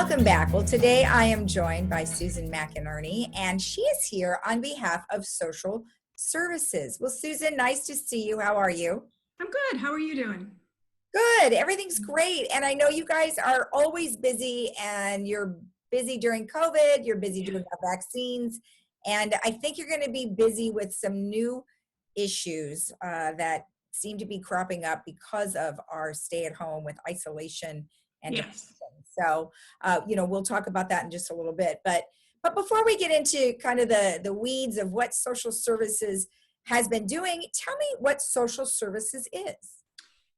Welcome back. Well, today I am joined by Susan McInerney, and she is here on behalf of Social Services. Well, Susan, nice to see you. How are you? I'm good. How are you doing? Good. Everything's great. And I know you guys are always busy, and you're busy during COVID, you're busy doing the vaccines, and I think you're going to be busy with some new issues that seem to be cropping up because of our stay at home with isolation and Yes. depression. So, we'll talk about that in just a little bit. But before we get into kind of the weeds of what social services has been doing, tell me what social services is.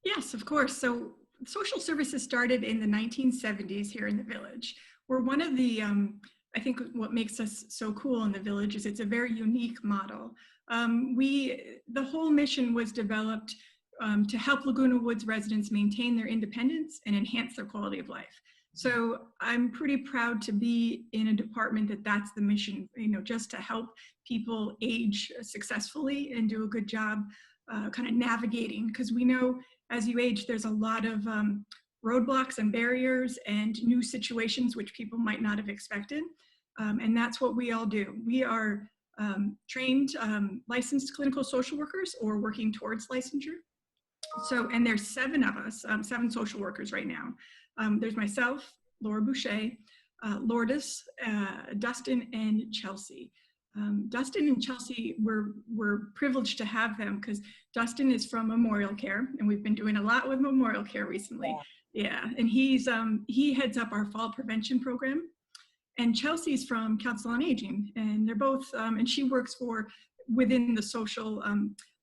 Yes, of course. So social services started in the 1970s here in the village. We're one of the, I think what makes us so cool in the village is it's a very unique model. The whole mission was developed to help Laguna Woods residents maintain their independence and enhance their quality of life. So I'm pretty proud to be in a department that's the mission, just to help people age successfully and do a good job kind of navigating, because we know as you age, there's a lot of roadblocks and barriers and new situations which people might not have expected. And that's what we all do. We are trained, licensed clinical social workers or working towards licensure. So, and there's 7 of us, 7 social workers right now. There's myself, Laura Boucher, Lourdes, Dustin, and Chelsea. Dustin and Chelsea, we're privileged to have them because Dustin is from Memorial Care, and we've been doing a lot with Memorial Care recently. Yeah, and he heads up our fall prevention program. And Chelsea's from Council on Aging, and they're both, and she works within the social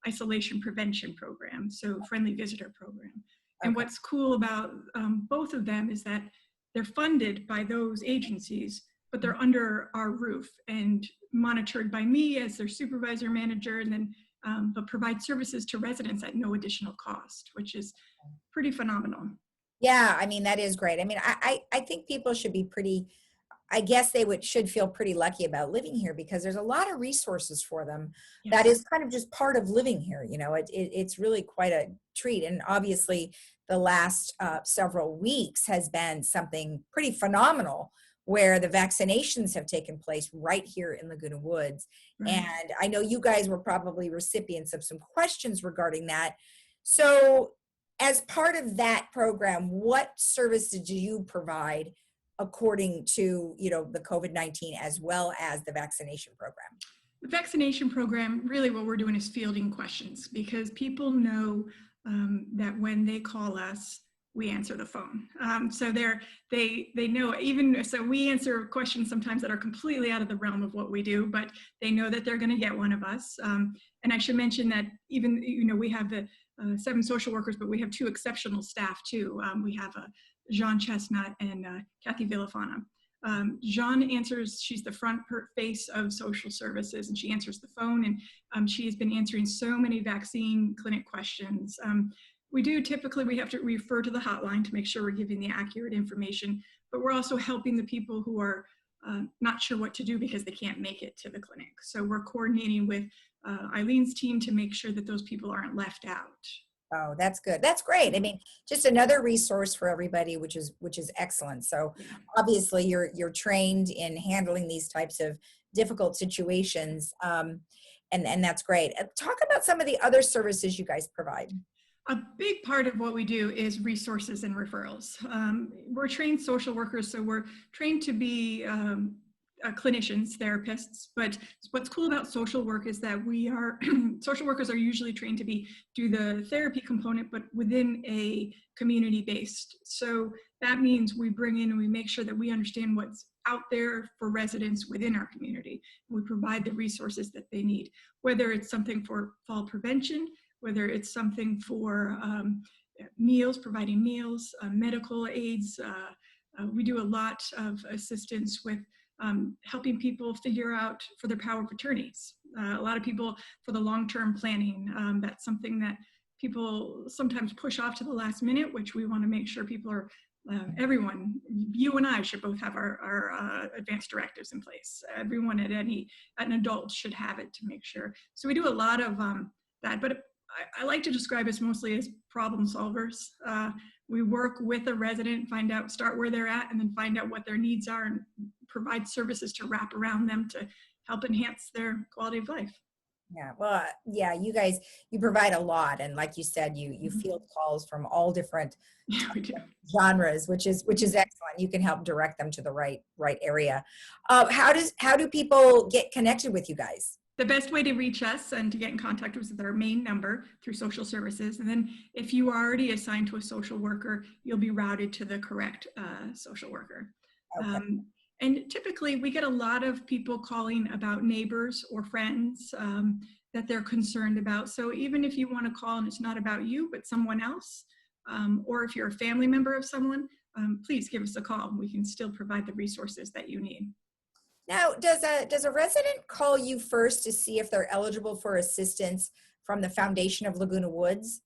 isolation prevention program, so friendly visitor program. And what's cool about both of them is that they're funded by those agencies, but they're under our roof and monitored by me as their supervisor manager, and then but provide services to residents at no additional cost, which is pretty phenomenal. Yeah, I mean, that is great. I mean, I think people should be pretty, I guess they should feel pretty lucky about living here because there's a lot of resources for them. Yes. That is kind of just part of living here. It's really quite a treat. And obviously the last several weeks has been something pretty phenomenal where the vaccinations have taken place right here in Laguna Woods. Right. And I know you guys were probably recipients of some questions regarding that. So as part of that program, what services do you provide according to, the COVID-19 as well as the vaccination program? The vaccination program, really what we're doing is fielding questions because people know that when they call us, we answer the phone. So they know, even so we answer questions sometimes that are completely out of the realm of what we do, but they know that they're going to get one of us. And I should mention that even, we have the 7 social workers, but we have 2 exceptional staff too. We have Jean Chestnut and Kathy Villafana. Jean answers, she's the front face of social services, and she answers the phone, and she has been answering so many vaccine clinic questions. We have to refer to the hotline to make sure we're giving the accurate information, but we're also helping the people who are not sure what to do because they can't make it to the clinic. So we're coordinating with Eileen's team to make sure that those people aren't left out. Oh, that's good. That's great. I mean, just another resource for everybody, which is excellent. So obviously you're trained in handling these types of difficult situations. And that's great. Talk about some of the other services you guys provide. A big part of what we do is resources and referrals. We're trained social workers, so we're trained to be clinicians, therapists, but what's cool about social work is that we are, social workers are usually trained to do the therapy component, but within a community-based. So that means we bring in and we make sure that we understand what's out there for residents within our community. We provide the resources that they need, whether it's something for fall prevention, whether it's something for meals, providing meals, medical aids. We do a lot of assistance with helping people figure out for their power of attorneys. A lot of people for the long-term planning, that's something that people sometimes push off to the last minute, which we want to make sure people are, everyone, you and I should both have our advanced directives in place. Everyone an adult should have it to make sure. So we do a lot of that, but I like to describe us mostly as problem solvers. We work with a resident, start where they're at, and then find out what their needs are and provide services to wrap around them to help enhance their quality of life. Yeah, well, yeah, you guys, you provide a lot, and like you said, you field calls from all different Yeah, we do. genres, which is excellent. You can help direct them to the right area. How do people get connected with you guys? The best way to reach us and to get in contact with our main number through social services. And then if you are already assigned to a social worker, you'll be routed to the correct social worker. Okay. And typically we get a lot of people calling about neighbors or friends that they're concerned about. So even if you want to call and it's not about you, but someone else, or if you're a family member of someone, please give us a call. We can still provide the resources that you need. Now, does a resident call you first to see if they're eligible for assistance from the Foundation of Laguna Woods?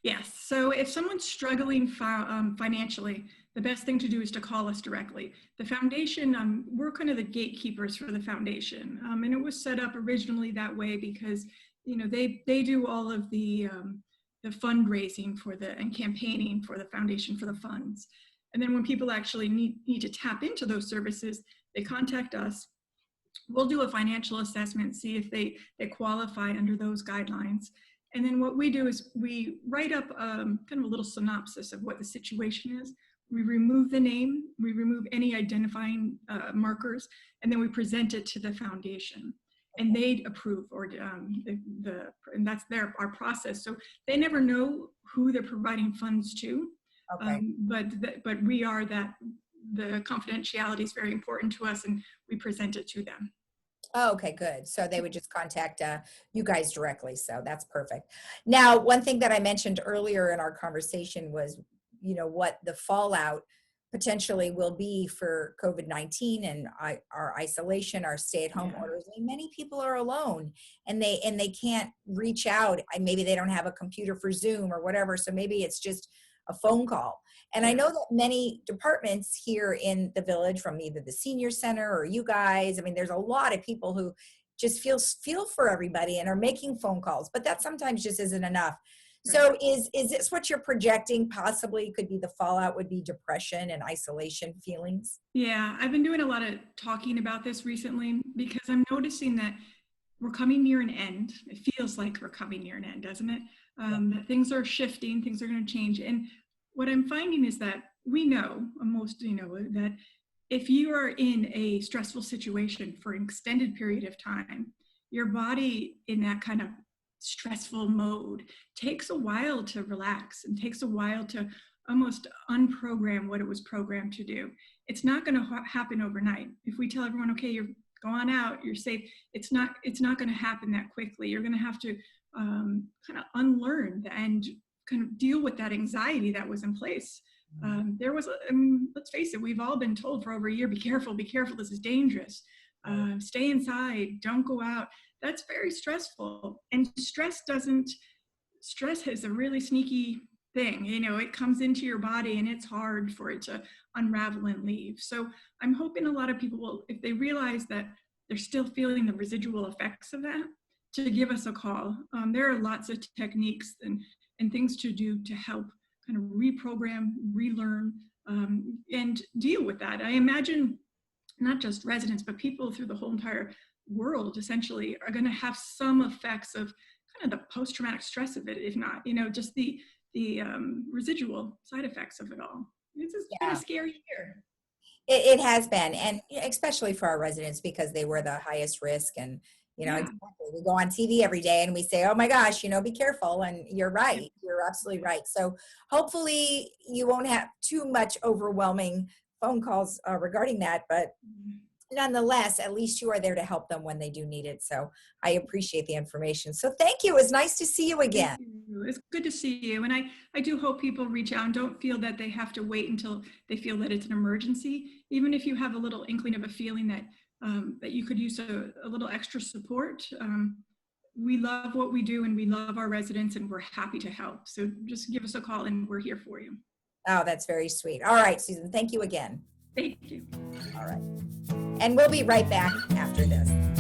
Yes. So if someone's struggling financially, the best thing to do is to call us directly. The foundation, we're kind of the gatekeepers for the foundation, and it was set up originally that way because they do all of the fundraising and campaigning for the foundation for the funds. And then when people actually need to tap into those services, they contact us. We'll do a financial assessment, see if they qualify under those guidelines. And then what we do is we write up kind of a little synopsis of what the situation is. We remove the name, we remove any identifying markers, and then we present it to the foundation. And they approve, and that's our process. So they never know who they're providing funds to. Okay. But we are that. The confidentiality is very important to us, and we present it to them. Oh, okay, good. So they would just contact you guys directly. So that's perfect. Now, one thing that I mentioned earlier in our conversation was, what the fallout potentially will be for COVID-19 and our isolation, our stay-at-home orders. I mean, many people are alone and they can't reach out. Maybe they don't have a computer for Zoom or whatever. So maybe it's just a phone call. And I know that many departments here in the village, from either the senior center or you guys, I mean, there's a lot of people who just feel for everybody and are making phone calls, but that sometimes just isn't enough. Right. So is this what you're projecting possibly could be the fallout, would be depression and isolation feelings? Yeah, I've been doing a lot of talking about this recently because I'm noticing that we're coming near an end. It feels like we're coming near an end, doesn't it? That things are shifting, things are going to change. And what I'm finding is that we know, most that if you are in a stressful situation for an extended period of time, your body in that kind of stressful mode takes a while to relax and takes a while to almost unprogram what it was programmed to do. It's not going to happen overnight. If we tell everyone, okay, you're go on out, you're safe, it's not going to happen that quickly. You're going to have to kind of unlearn and kind of deal with that anxiety that was in place. Let's face it, we've all been told for over a year, be careful, this is dangerous. Stay inside, don't go out. That's very stressful. And stress is a really sneaky thing. It comes into your body and it's hard for it to unravel and leave. So I'm hoping a lot of people will, if they realize that they're still feeling the residual effects of that, to give us a call. There are lots of techniques and things to do to help kind of reprogram, relearn, and deal with that. I imagine not just residents, but people through the whole entire world essentially are going to have some effects of kind of the post-traumatic stress of it, if not, just the residual side effects of it all. It's been a scary year. It has been, and especially for our residents because they were the highest risk. And exactly. We go on TV every day and we say, oh my gosh, be careful. And you're right. You're absolutely right. So hopefully you won't have too much overwhelming phone calls regarding that, but nonetheless, at least you are there to help them when they do need it. So I appreciate the information. So thank you. It was nice to see you again. It's good to see you. And I do hope people reach out and don't feel that they have to wait until they feel that it's an emergency. Even if you have a little inkling of a feeling that you could use a little extra support. We love what we do and we love our residents and we're happy to help. So just give us a call and we're here for you. Oh, that's very sweet. All right, Susan, thank you again. Thank you. All right. And we'll be right back after this.